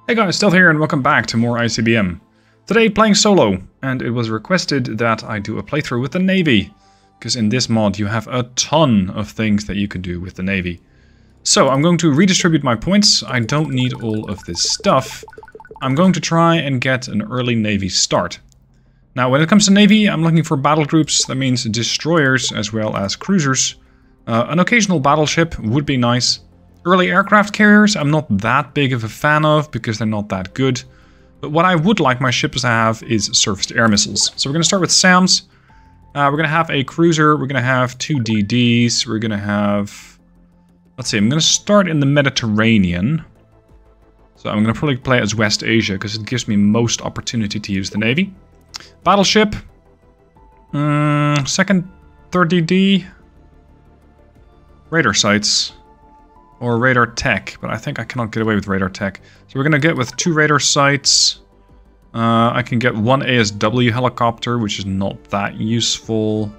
Hey guys, Stealth here and welcome back to more ICBM. Today playing solo, and it was requested that I do a playthrough with the Navy. Because in this mod you have a ton of things that you can do with the Navy. So I'm going to redistribute my points. I don't need all of this stuff. I'm going to try and get an early Navy start. Now when it comes to Navy, I'm looking for battle groups. That means destroyers as well as cruisers. An occasional battleship would be nice. Early aircraft carriers I'm not that big of a fan of because they're not that good. But what I would like my ships to have is surface-to-air missiles. So we're going to start with SAMs. We're going to have a cruiser, we're going to have 2 DDs, we're going to have... Let's see, I'm going to start in the Mediterranean. So I'm going to probably play as West Asia because it gives me most opportunity to use the Navy. Battleship. Second, third DD. Radar sites. Or radar tech, but I think I cannot get away with radar tech. So we're gonna get with 2 radar sites. I can get 1 ASW helicopter, which is not that useful.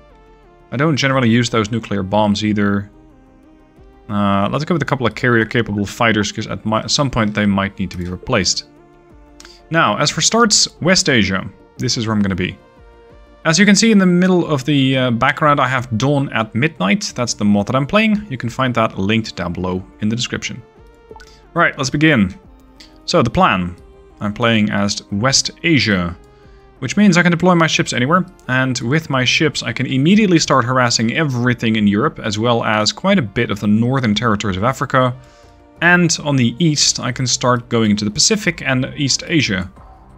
I don't generally use those nuclear bombs either. Let's go with a couple of carrier-capable fighters, because at some point they might need to be replaced. Now, as for starts, West Asia. This is where I'm gonna be. As you can see in the middle of the background, I have Dawn at Midnight. That's the mod that I'm playing. You can find that linked down below in the description. Right, let's begin. So, the plan. I'm playing as West Asia, which means I can deploy my ships anywhere. And with my ships, I can immediately start harassing everything in Europe, as well as quite a bit of the northern territories of Africa. And on the east, I can start going into the Pacific and East Asia.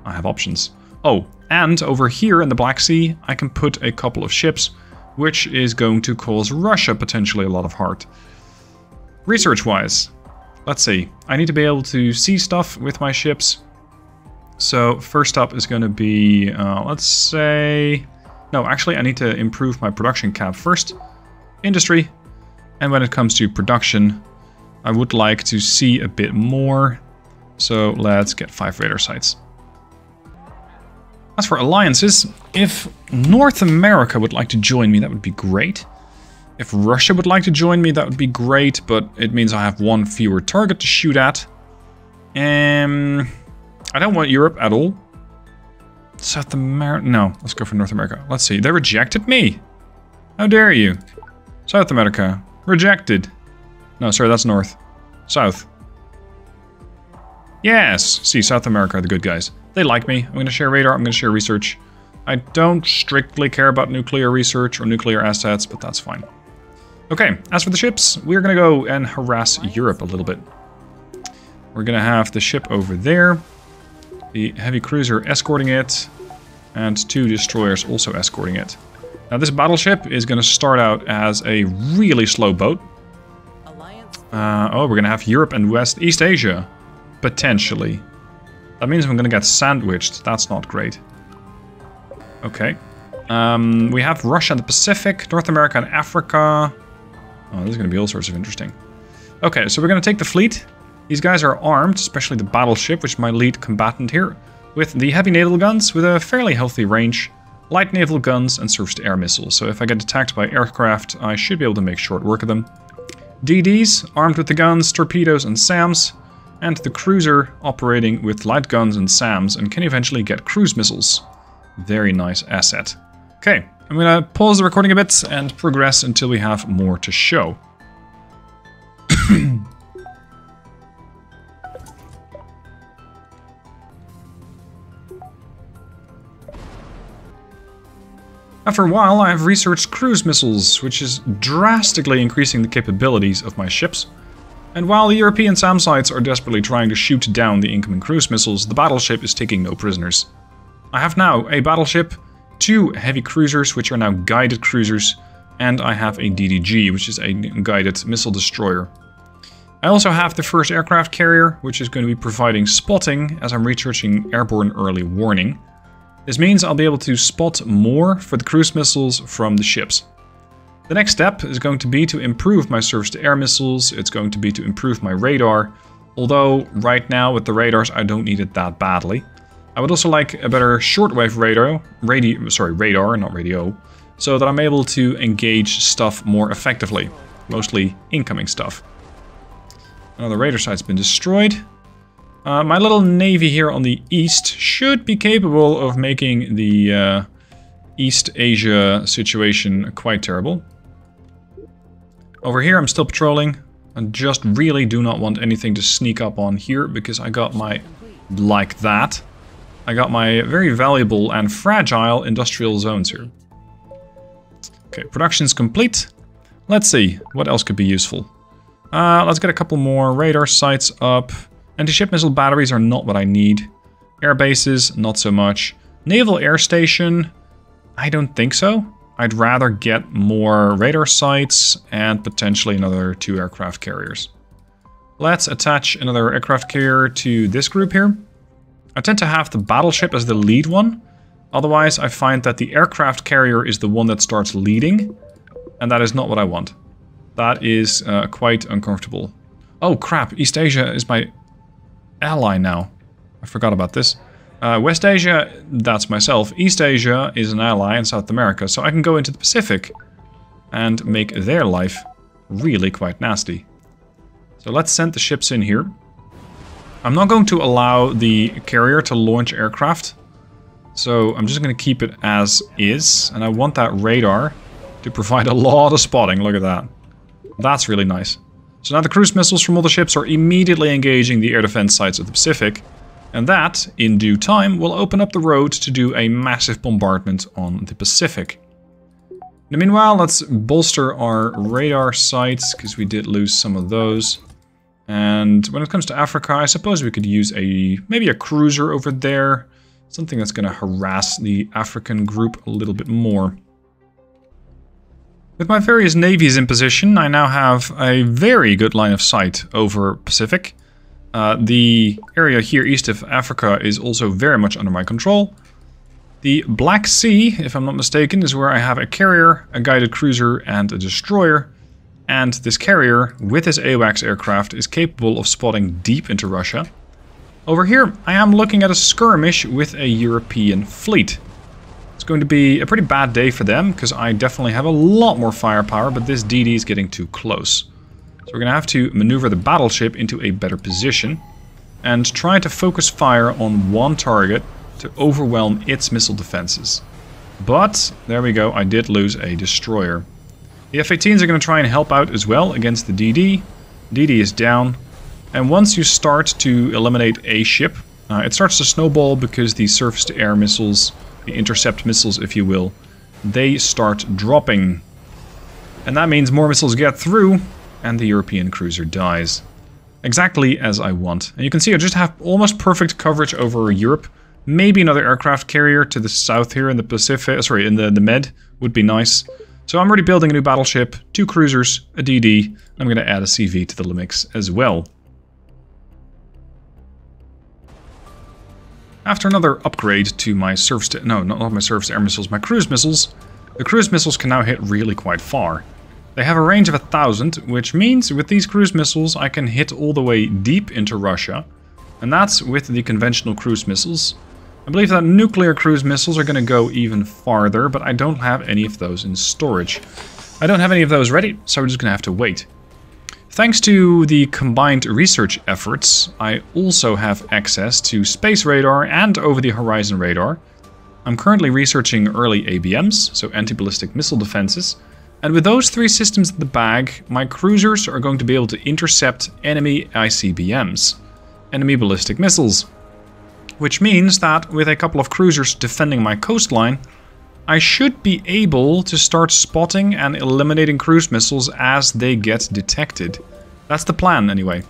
I have options. Oh, and over here in the Black Sea, I can put a couple of ships, which is going to cause Russia potentially a lot of heart. Research-wise, let's see. I need to be able to see stuff with my ships. So first up is going to be, let's say... No, actually I need to improve my production cap first. Industry. And when it comes to production, I would like to see a bit more. So let's get 5 radar sites. As for alliances, if North America would like to join me, that would be great. If Russia would like to join me, that would be great, but it means I have 1 fewer target to shoot at. I don't want Europe at all. South America... No, let's go for North America. Let's see, they rejected me. How dare you? South America. Rejected. No, sorry, that's North. South. Yes! See, South America are the good guys. They like me. I'm going to share radar, I'm going to share research. I don't strictly care about nuclear research or nuclear assets, but that's fine. Okay, as for the ships, we're going to go and harass Europe a little bit. We're going to have the ship over there, the heavy cruiser escorting it, and 2 destroyers also escorting it. Now this battleship is going to start out as a really slow boat. Oh, we're going to have Europe and East Asia, potentially. That means I'm going to get sandwiched. That's not great. Okay. We have Russia and the Pacific, North America and Africa. Oh, this is going to be all sorts of interesting. Okay, so we're going to take the fleet. These guys are armed, especially the battleship, which is my lead combatant here, with the heavy naval guns with a fairly healthy range, light naval guns, and surface-to-air missiles. So if I get attacked by aircraft, I should be able to make short work of them. DDs, armed with the guns, torpedoes, and SAMs. And the cruiser operating with light guns and SAMs and can eventually get cruise missiles. Very nice asset. Okay, I'm gonna pause the recording a bit and progress until we have more to show. After a while, I have researched cruise missiles, which is drastically increasing the capabilities of my ships. And while the European SAM sites are desperately trying to shoot down the incoming cruise missiles, the battleship is taking no prisoners. I have now a battleship, 2 heavy cruisers, which are now guided cruisers, and I have a DDG, which is a guided missile destroyer. I also have the first aircraft carrier, which is going to be providing spotting as I'm researching airborne early warning. This means I'll be able to spot more for the cruise missiles from the ships. The next step is going to be to improve my surface-to-air missiles, it's going to be to improve my radar, although right now with the radars I don't need it that badly. I would also like a better shortwave radar, not radio, so that I'm able to engage stuff more effectively, mostly incoming stuff. Another radar site's been destroyed. My little navy here on the east should be capable of making the East Asia situation quite terrible. Over here I'm still patrolling. I just really do not want anything to sneak up on here because I got my... like that. I got my very valuable and fragile industrial zones here. Okay, production's complete. Let's see, what else could be useful? Let's get a couple more radar sites up. Anti-ship missile batteries are not what I need. Air bases, not so much. Naval air station, I don't think so. I'd rather get more radar sites and potentially another 2 aircraft carriers. Let's attach another aircraft carrier to this group here. I tend to have the battleship as the lead one. Otherwise, I find that the aircraft carrier is the one that starts leading. And that is not what I want. That is quite uncomfortable. Oh crap, East Asia is my ally now. I forgot about this. West Asia, that's myself. East Asia is an ally in South America, so I can go into the Pacific and make their life really quite nasty. So let's send the ships in here. I'm not going to allow the carrier to launch aircraft, so I'm just going to keep it as is, and I want that radar to provide a lot of spotting. Look at that. That's really nice. So now the cruise missiles from all the ships are immediately engaging the air defense sites of the Pacific. And that, in due time, will open up the road to do a massive bombardment on the Pacific. In the meanwhile, let's bolster our radar sites, because we did lose some of those. And when it comes to Africa, I suppose we could use maybe a cruiser over there. Something that's going to harass the African group a little bit more. With my various navies in position, I now have a very good line of sight over Pacific. The area here east of Africa is also very much under my control. The Black Sea, if I'm not mistaken, is where I have a carrier, a guided cruiser, and a destroyer. And this carrier, with his AWACS aircraft, is capable of spotting deep into Russia. Over here, I am looking at a skirmish with a European fleet. It's going to be a pretty bad day for them, because I definitely have a lot more firepower, but this DD is getting too close. So we're going to have to maneuver the battleship into a better position and try to focus fire on one target to overwhelm its missile defenses. But, there we go, I did lose a destroyer. The F-18s are going to try and help out as well against the DD. DD is down. And once you start to eliminate a ship, it starts to snowball because the surface-to-air missiles, the intercept missiles if you will, they start dropping. And that means more missiles get through, and the European cruiser dies. Exactly as I want. And you can see I just have almost perfect coverage over Europe. Maybe another aircraft carrier to the south here in the Pacific, sorry, in the Med would be nice. So I'm already building a new battleship, 2 cruisers, a DD. I'm going to add a CV to the mix as well. After another upgrade to my not my surface air missiles, my cruise missiles, the cruise missiles can now hit really quite far. They have a range of 1,000, which means with these cruise missiles I can hit all the way deep into Russia. And that's with the conventional cruise missiles. I believe that nuclear cruise missiles are going to go even farther, but I don't have any of those in storage. I don't have any of those ready, so we're just going to have to wait. Thanks to the combined research efforts, I also have access to space radar and over-the-horizon radar. I'm currently researching early ABMs, so anti-ballistic missile defenses. And with those 3 systems in the bag, my cruisers are going to be able to intercept enemy ICBMs, enemy ballistic missiles. Which means that with a couple of cruisers defending my coastline, I should be able to start spotting and eliminating cruise missiles as they get detected. That's the plan, anyway.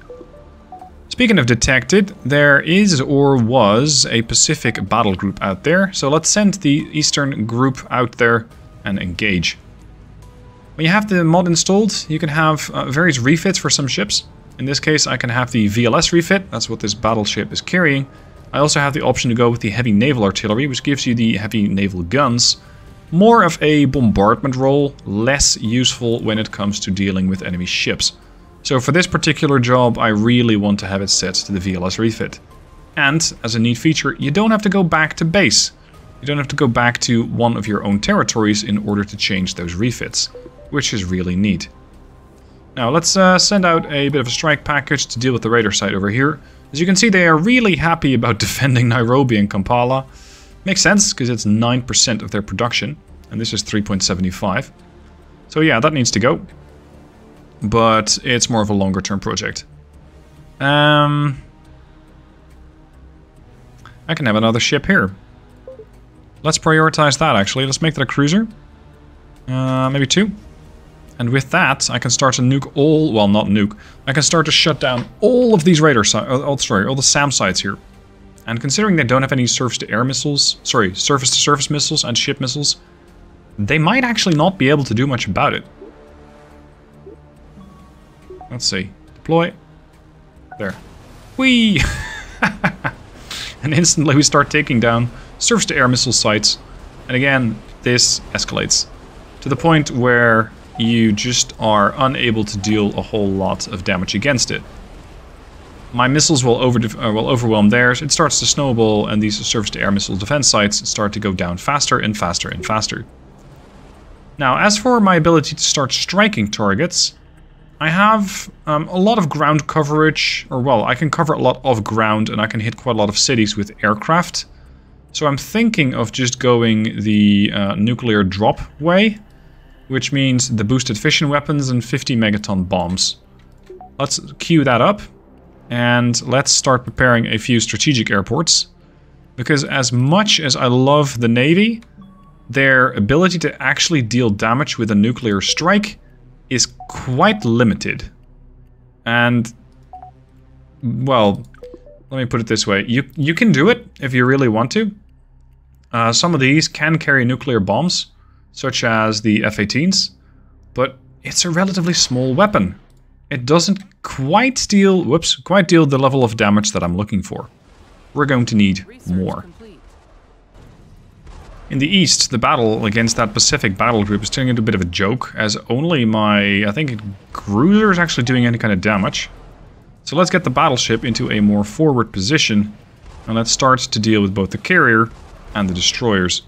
Speaking of detected, there is or was a Pacific battle group out there, so let's send the Eastern group out there and engage. When you have the mod installed, you can have various refits for some ships. In this case, I can have the VLS refit, that's what this battleship is carrying. I also have the option to go with the heavy naval artillery, which gives you the heavy naval guns. More of a bombardment role, less useful when it comes to dealing with enemy ships. So for this particular job, I really want to have it set to the VLS refit. And, as a neat feature, you don't have to go back to base. You don't have to go back to one of your own territories in order to change those refits, which is really neat. Now let's send out a bit of a strike package to deal with the radar site over here. As you can see, they are really happy about defending Nairobi and Kampala. Makes sense, because it's 9% of their production, and this is 3.75. So yeah, that needs to go. But it's more of a longer term project. I can have another ship here. Let's prioritize that, actually. Let's make that a cruiser. Maybe 2. And with that, I can start to nuke all... Well, not nuke. I can start to shut down all of these radar sites... all the SAM sites here. And considering they don't have any surface-to-air missiles... Sorry, surface-to-surface missiles and ship missiles... They might actually not be able to do much about it. Let's see. Deploy. There. Whee! And instantly we start taking down surface-to-air missile sites. And again, this escalates. To the point where you just are unable to deal a whole lot of damage against it. My missiles will overwhelm theirs, it starts to snowball, and these surface-to-air missile defense sites start to go down faster and faster and faster. Now, as for my ability to start striking targets, I have a lot of ground coverage, or well, I can cover a lot of ground and I can hit quite a lot of cities with aircraft. So I'm thinking of just going the nuclear drop way, which means the boosted fission weapons and 50 megaton bombs. Let's queue that up, and let's start preparing a few strategic airports. Because as much as I love the Navy, their ability to actually deal damage with a nuclear strike is quite limited. And, well, let me put it this way. You can do it if you really want to. Some of these can carry nuclear bombs, such as the F-18s, but it's a relatively small weapon. It doesn't quite deal, the level of damage that I'm looking for. We're going to need more. In the east, the battle against that Pacific battle group is turning into a bit of a joke, as only my, I think, cruiser is actually doing any kind of damage. So let's get the battleship into a more forward position, and let's start to deal with both the carrier and the destroyers.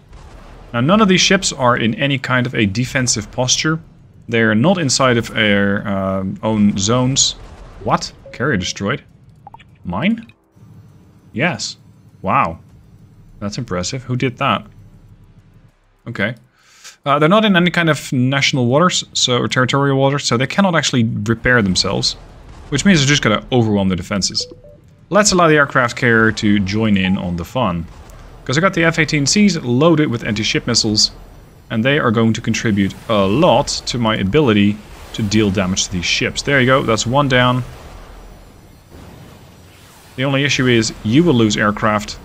Now, none of these ships are in any kind of a defensive posture. They're not inside of their own zones. What? Carrier destroyed? Mine? Yes. Wow. That's impressive. Who did that? Okay. They're not in any kind of national waters, or territorial waters, so they cannot actually repair themselves. Which means they're just going to overwhelm the defenses. Let's allow the aircraft carrier to join in on the fun. Because I got the F-18Cs loaded with anti-ship missiles, and they are going to contribute a lot to my ability to deal damage to these ships. There you go, that's one down. The only issue is you will lose aircraft.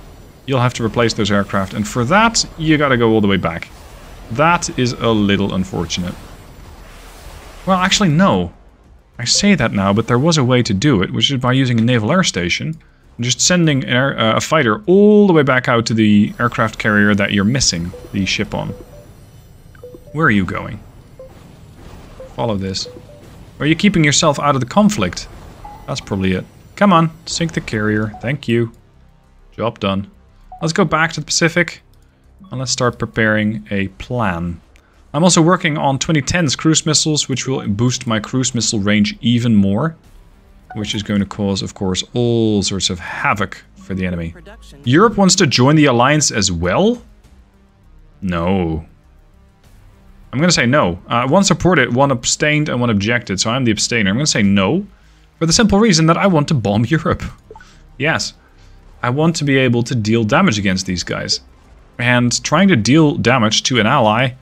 You'll have to replace those aircraft, and for that, you gotta go all the way back. That is a little unfortunate. Well, actually, no. I say that now, but there was a way to do it, which is by using a naval air station. Just sending a fighter all the way back out to the aircraft carrier that you're missing the ship on. Where are you going? Follow this. Or are you keeping yourself out of the conflict? That's probably it. Come on, sink the carrier. Thank you. Job done. Let's go back to the Pacific, and let's start preparing a plan. I'm also working on 2010's cruise missiles, which will boost my cruise missile range even more. Which is going to cause, of course, all sorts of havoc for the enemy. Europe wants to join the alliance as well? No. I'm going to say no. One supported, one abstained, and one objected, so I'm the abstainer. I'm going to say no, for the simple reason that I want to bomb Europe. Yes. I want to be able to deal damage against these guys. And trying to deal damage to an ally,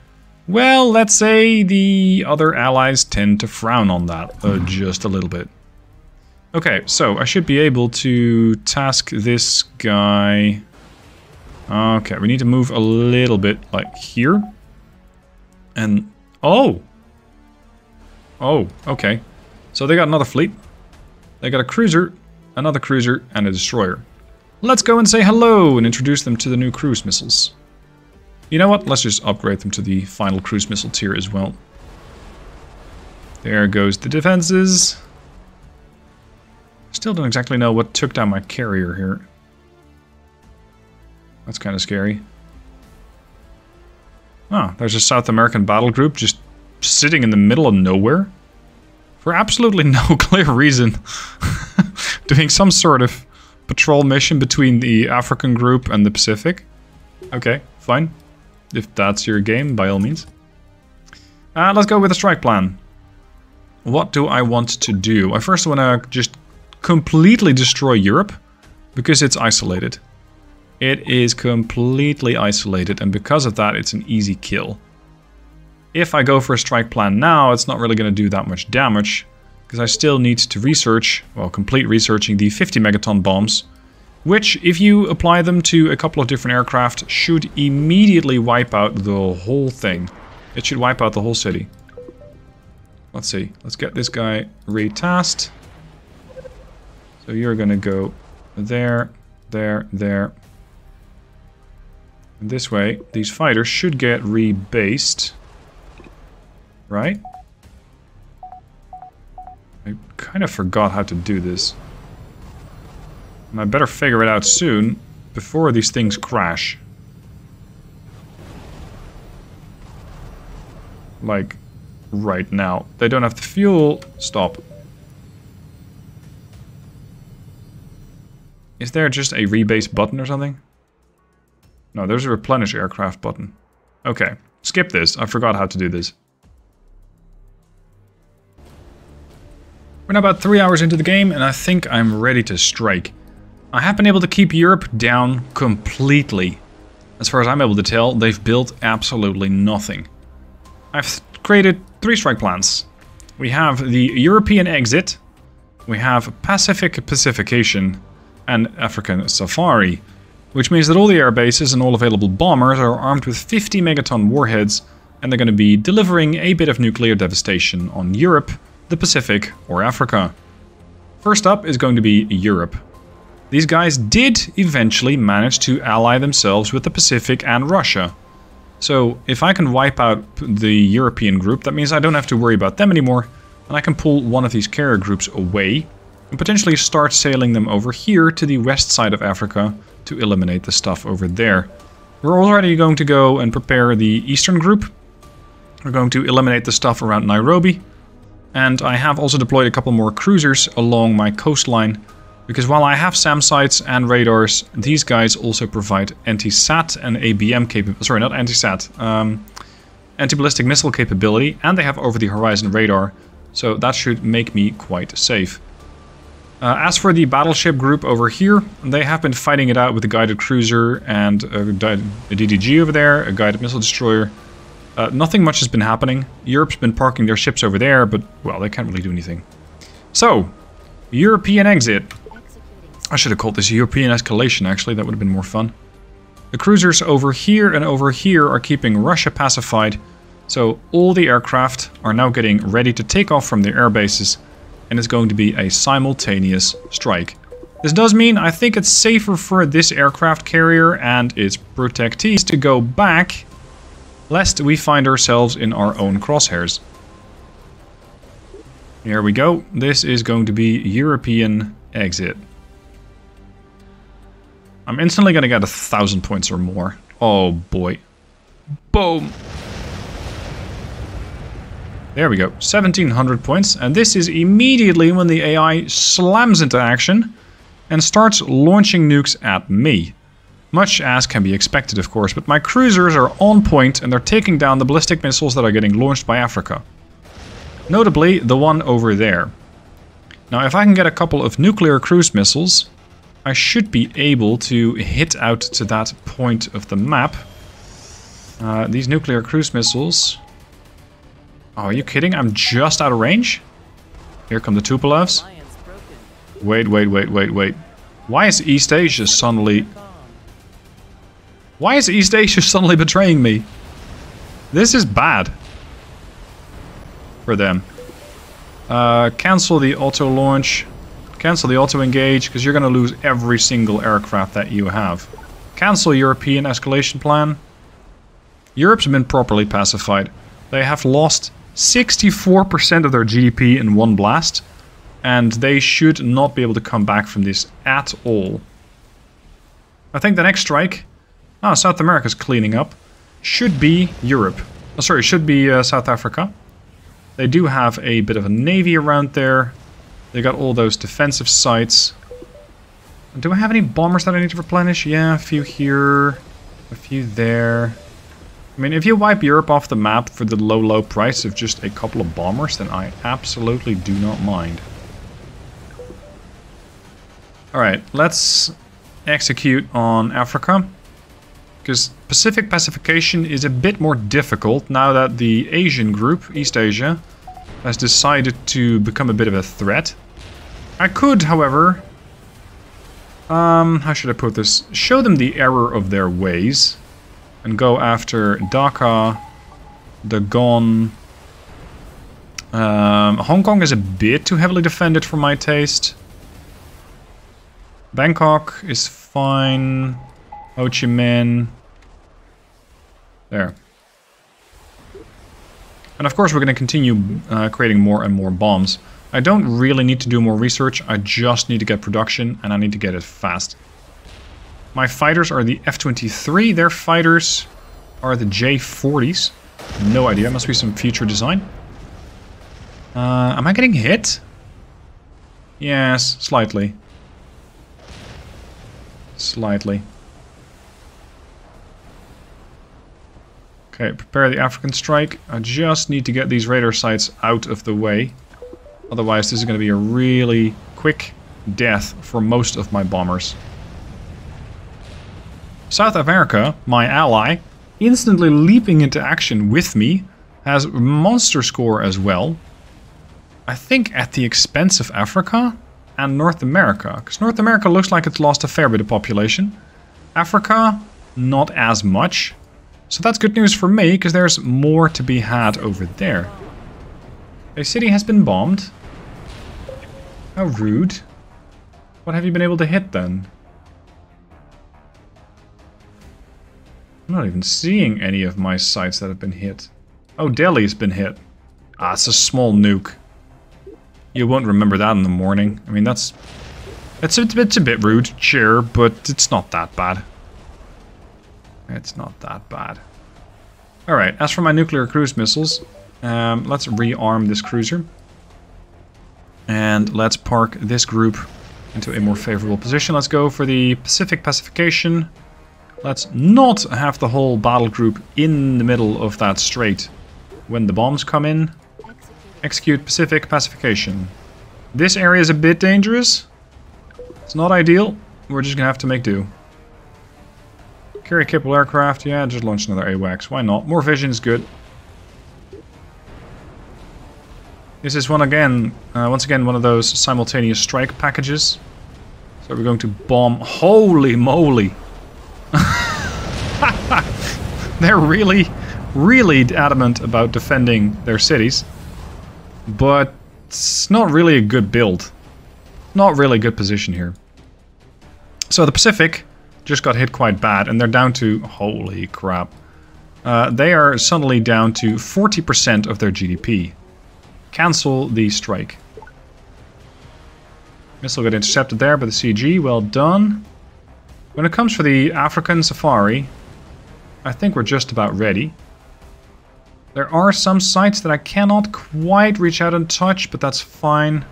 well, let's say the other allies tend to frown on that just a little bit. Okay, so I should be able to task this guy. Okay, we need to move a little bit like here. And, oh! Oh, okay. So they got another fleet. They got a cruiser, another cruiser, and a destroyer. Let's go and say hello and introduce them to the new cruise missiles. You know what? Let's just upgrade them to the final cruise missile tier as well. There goes the defenses. Still don't exactly know what took down my carrier here. That's kind of scary. Ah, there's a South American battle group just sitting in the middle of nowhere. For absolutely no clear reason. Doing some sort of patrol mission between the African group and the Pacific. Okay, fine. If that's your game, by all means. Let's go with a strike plan. What do I want to do? I first want to just completely destroy Europe, because it's isolated. It is completely isolated, and because of that, it's an easy kill. If I go for a strike plan now, it's not really going to do that much damage, because I still need to research, well, complete researching the 50 megaton bombs, which, if you apply them to a couple of different aircraft, should immediately wipe out the whole thing. It should wipe out the whole city. Let's see. Let's get this guy retasked. So you're going to go there, there, there. And this way, these fighters should get rebased. Right? I kind of forgot how to do this. And I better figure it out soon, before these things crash. Like, right now. They don't have the fuel. Stop. Is there just a rebase button or something? No, there's a replenish aircraft button. Okay, skip this. I forgot how to do this. We're now about 3 hours into the game, and I think I'm ready to strike. I have been able to keep Europe down completely. As far as I'm able to tell, they've built absolutely nothing. I've created 3 strike plans. We have the European exit, we have Pacific pacification, and African safari, which means that all the air bases and all available bombers are armed with 50 megaton warheads, and they're going to be delivering a bit of nuclear devastation on Europe, the Pacific, or Africa. First up is going to be Europe. These guys did eventually manage to ally themselves with the Pacific and Russia. So if I can wipe out the European group, that means I don't have to worry about them anymore, and I can pull one of these carrier groups away and potentially start sailing them over here to the west side of Africa to eliminate the stuff over there. We're already going to go and prepare the eastern group. We're going to eliminate the stuff around Nairobi. And I have also deployed a couple more cruisers along my coastline, because while I have SAM sites and radars, these guys also provide anti-SAT and ABM capability. Sorry, not anti-SAT. Anti-ballistic missile capability, and they have over-the-horizon radar, so that should make me quite safe. As for the battleship group over here, they have been fighting it out with a guided cruiser and a DDG over there, a guided missile destroyer. Nothing much has been happening. Europe's been parking their ships over there, but, well, they can't really do anything. So, European exit. I should have called this European escalation, actually. That would have been more fun. The cruisers over here and over here are keeping Russia pacified. So, all the aircraft are now getting ready to take off from their air bases. And it's going to be a simultaneous strike. This does mean I think it's safer for this aircraft carrier and its protectees to go back, lest we find ourselves in our own crosshairs. Here we go. This is going to be European exit. I'm instantly going to get 1,000 points or more. Oh boy. Boom. There we go, 1,700 points, and this is immediately when the AI slams into action and starts launching nukes at me. Much as can be expected, of course, but my cruisers are on point and they're taking down the ballistic missiles that are getting launched by Africa. Notably, the one over there. Now, if I can get a couple of nuclear cruise missiles, I should be able to hit out to that point of the map. These nuclear cruise missiles... Oh, are you kidding? I'm just out of range? Here come the Tupolevs. Wait. Why is East Asia suddenly... Why is East Asia suddenly betraying me? This is bad. For them. Cancel the auto launch. Cancel the auto engage, because you're going to lose every single aircraft that you have. Cancel European escalation plan. Europe's been properly pacified. They have lost 64% of their GDP in one blast, and they should not be able to come back from this at all. I think the next strike, South America's cleaning up, should be Europe. Oh, sorry, should be South Africa. They do have a bit of a navy around there. They got all those defensive sites. Do I have any bombers that I need to replenish? Yeah, a few here, a few there. I mean, if you wipe Europe off the map for the low price of just a couple of bombers, then I absolutely do not mind. Alright, let's execute on Africa. Because Pacific pacification is a bit more difficult now that the Asian group, East Asia, has decided to become a bit of a threat. I could, however... how should I put this? Show them the error of their ways. And go after Dhaka, Deagan. Hong Kong is a bit too heavily defended for my taste. Bangkok is fine. Ho Chi Minh. There. And of course we're going to continue creating more and more bombs. I don't really need to do more research. I just need to get production, and I need to get it fast. My fighters are the F-23. Their fighters are the J-40s. No idea. Must be some future design. Am I getting hit? Yes, slightly. Slightly. Okay, prepare the African strike. I just need to get these radar sites out of the way. Otherwise, this is going to be a really quick death for most of my bombers. South America, my ally, instantly leaping into action with me, has monster score as well. I think at the expense of Africa and North America. Because North America looks like it's lost a fair bit of population. Africa, not as much. So that's good news for me, because there's more to be had over there. A city has been bombed. How rude. What have you been able to hit then? I'm not even seeing any of my sites that have been hit. Oh, Delhi's been hit. Ah, it's a small nuke. You won't remember that in the morning. I mean, it's a bit rude, sure, but it's not that bad. It's not that bad. Alright, as for my nuclear cruise missiles, let's rearm this cruiser. And let's park this group into a more favorable position. Let's go for the Pacific pacification. Let's not have the whole battle group in the middle of that strait when the bombs come in. Execute Pacific pacification. This area is a bit dangerous. It's not ideal. We're just gonna have to make do. Carry capable aircraft. Yeah, just launch another AWACS. Why not? More vision is good. This is once again one of those simultaneous strike packages. So we're going to bomb. Holy moly! They're really, really adamant about defending their cities. But it's not really a good build. Not really a good position here. So the Pacific just got hit quite bad, and they're down to... Holy crap. They are suddenly down to 40% of their GDP. Cancel the strike. Missile got intercepted there by the CG. Well done. When it comes for the African safari, I think we're just about ready. There are some sites that I cannot quite reach out and touch, but that's fine.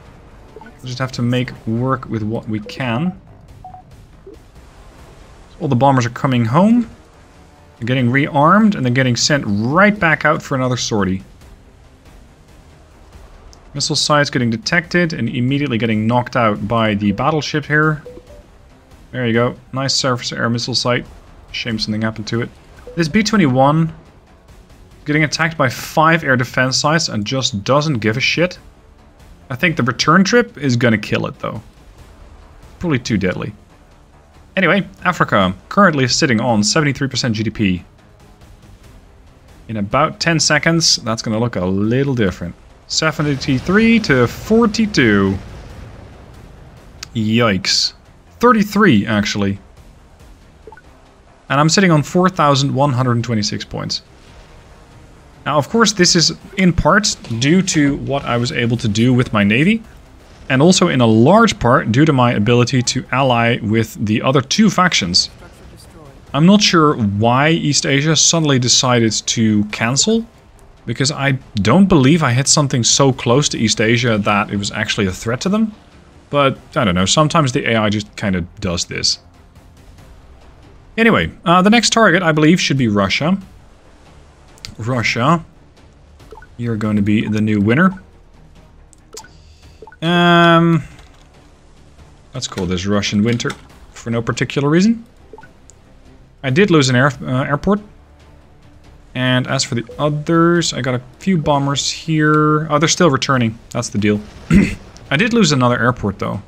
We'll just have to make work with what we can. All the bombers are coming home. They're getting rearmed, and they're getting sent right back out for another sortie. Missile sites getting detected and immediately getting knocked out by the battleship here. There you go. Nice surface air missile site. Shame something happened to it. This B-21 getting attacked by 5 air defense sites and just doesn't give a shit. I think the return trip is gonna kill it though. Probably too deadly. Anyway, Africa currently sitting on 73% GDP. In about 10 seconds, that's gonna look a little different. 73 to 42. Yikes. 33, actually. And I'm sitting on 4,126 points. Now, of course, this is in part due to what I was able to do with my navy. And also in a large part due to my ability to ally with the other 2 factions. I'm not sure why East Asia suddenly decided to cancel. Because I don't believe I hit something so close to East Asia that it was actually a threat to them. But, I don't know, sometimes the AI just kind of does this. Anyway, the next target, I believe, should be Russia. Russia. You're going to be the new winner. Let's call this Russian winter, for no particular reason. I did lose an airport. And as for the others, I got a few bombers here. Oh, they're still returning. That's the deal. I did lose another airport, though.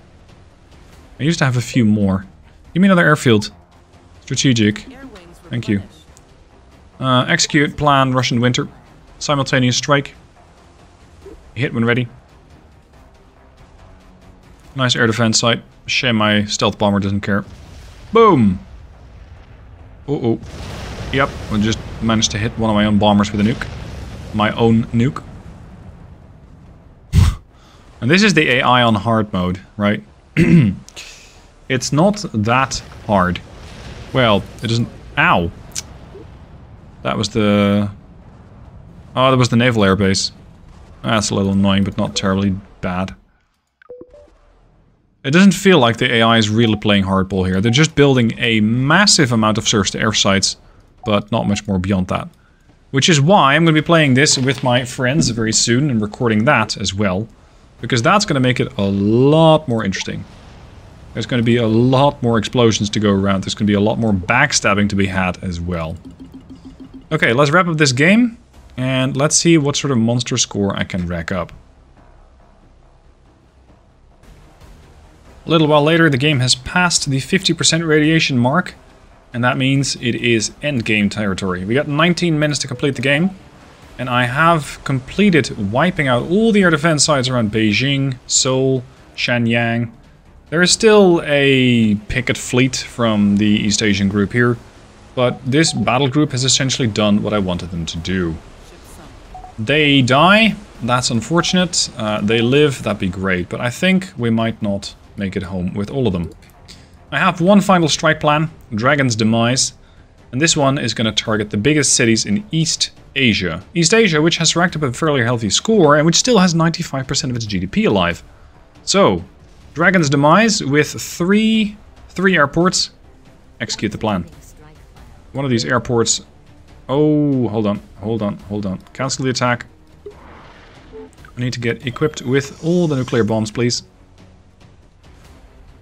I used to have a few more. Give me another airfield. Strategic. Thank you. Execute plan Russian winter. Simultaneous strike. Hit when ready. Nice air defense site. Shame my stealth bomber doesn't care. Boom! Uh-oh. Yep, I just managed to hit one of my own bombers with a nuke. My own nuke. And this is the AI on hard mode, right? It's not that hard. Well, it isn't... Ow! That was the... Oh, that was the naval airbase. That's a little annoying, but not terribly bad. It doesn't feel like the AI is really playing hardball here. They're just building a massive amount of surface-to-air sites, but not much more beyond that. Which is why I'm going to be playing this with my friends very soon and recording that as well. Because that's going to make it a lot more interesting. There's going to be a lot more explosions to go around. There's going to be a lot more backstabbing to be had as well. Okay, let's wrap up this game. And let's see what sort of monster score I can rack up. A little while later, the game has passed the 50% radiation mark. And that means it is endgame territory. We got 19 minutes to complete the game. And I have completed wiping out all the air defense sites around Beijing, Seoul, Shenyang. There is still a picket fleet from the East Asian group here. But this battle group has essentially done what I wanted them to do. They die, that's unfortunate. They live, that'd be great. But I think we might not make it home with all of them. I have one final strike plan, Dragon's Demise. And this one is going to target the biggest cities in East Asia. East Asia, which has racked up a fairly healthy score and which still has 95% of its GDP alive. So, Dragon's Demise with three airports. Execute the plan. One of these airports... Oh, hold on. Cancel the attack. I need to get equipped with all the nuclear bombs, please.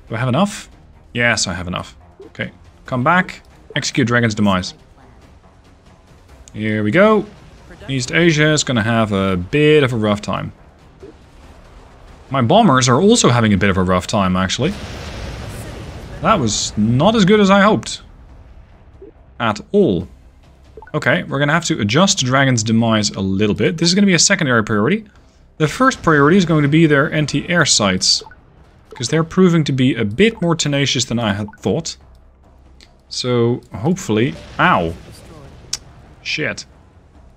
Do I have enough? Yes, I have enough. Okay, come back. Execute Dragon's Demise. Here we go. East Asia is going to have a bit of a rough time. My bombers are also having a bit of a rough time, actually. That was not as good as I hoped. At all. Okay, we're going to have to adjust Dragon's Demise a little bit. This is going to be a secondary priority. The first priority is going to be their anti-air sites. Because they're proving to be a bit more tenacious than I had thought. So, hopefully... Ow! Shit.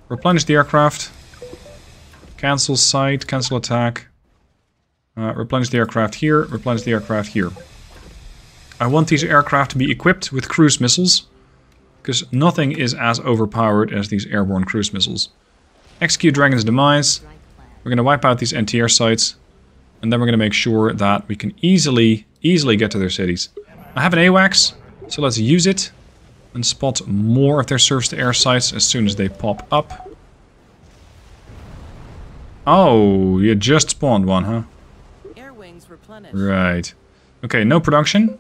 Replenish the aircraft. Cancel site, cancel attack. Replenish the aircraft here, replenish the aircraft here. I want these aircraft to be equipped with cruise missiles. Because nothing is as overpowered as these airborne cruise missiles. Execute Dragon's Demise. We're going to wipe out these anti-air sites. And then we're going to make sure that we can easily get to their cities. I have an AWACS, so let's use it. And spot more of their surface-to-air sites as soon as they pop up. Oh, you just spawned one, huh? Air wings replenished. Right. Okay, no production.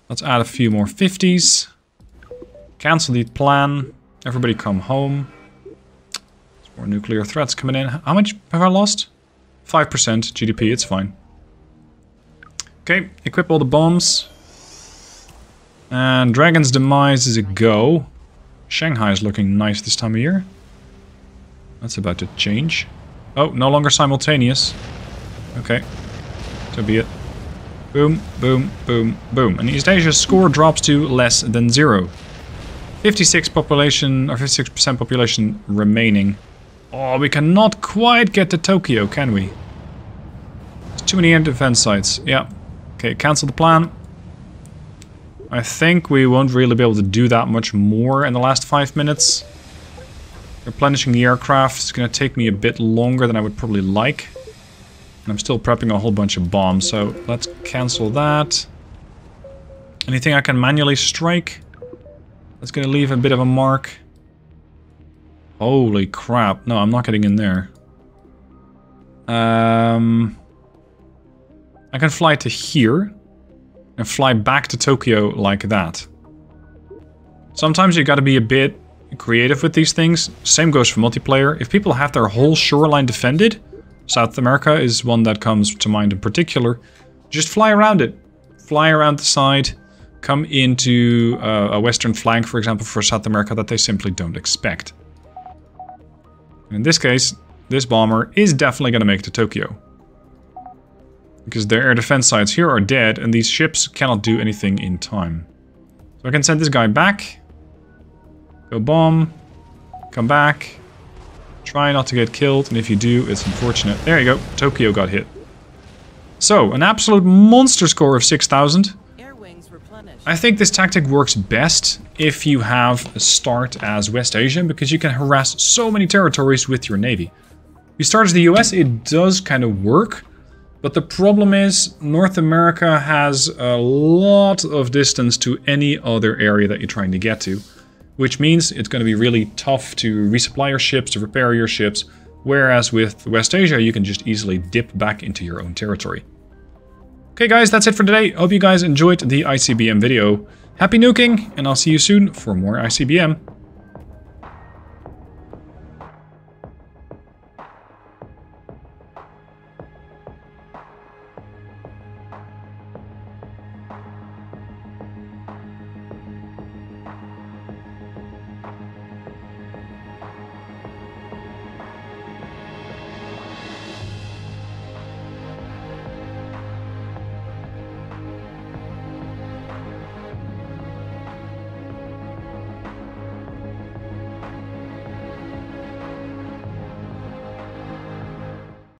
Let's add a few more 50s. Cancel the plan. Everybody come home. There's more nuclear threats coming in. How much have I lost? 5% GDP, it's fine. Okay, equip all the bombs. And Dragon's Demise is a go. Shanghai is looking nice this time of year. That's about to change. Oh, no longer simultaneous. Okay, so be it. Boom, boom, boom, boom. And East Asia's score drops to less than 0. 56% population remaining. Oh, we cannot quite get to Tokyo, can we? There's too many air defense sites. Yeah. Okay, cancel the plan. I think we won't really be able to do that much more in the last 5 minutes. Replenishing the aircraft is going to take me a bit longer than I would probably like. I'm still prepping a whole bunch of bombs, so let's cancel that. Anything I can manually strike? That's gonna leave a bit of a mark. Holy crap. No, I'm not getting in there. I can fly to here and fly back to Tokyo like that. Sometimes you gotta be a bit creative with these things. Same goes for multiplayer. If people have their whole shoreline defended, South America is one that comes to mind in particular, just fly around it. Fly around the side, come into a western flank, for example, for South America that they simply don't expect. In this case, this bomber is definitely going to make it to Tokyo. Because their air defense sites here are dead, and these ships cannot do anything in time. So I can send this guy back. Go bomb. Come back. Try not to get killed, and if you do, it's unfortunate. There you go, Tokyo got hit. So, an absolute monster score of 6,000. I think this tactic works best if you have a start as West Asia, because you can harass so many territories with your navy. You start as the US, it does kind of work, but the problem is North America has a lot of distance to any other area that you're trying to get to, which means it's going to be really tough to resupply your ships, to repair your ships, whereas with West Asia you can just easily dip back into your own territory. Okay guys, that's it for today. Hope you guys enjoyed the ICBM video. Happy nuking, and I'll see you soon for more ICBM.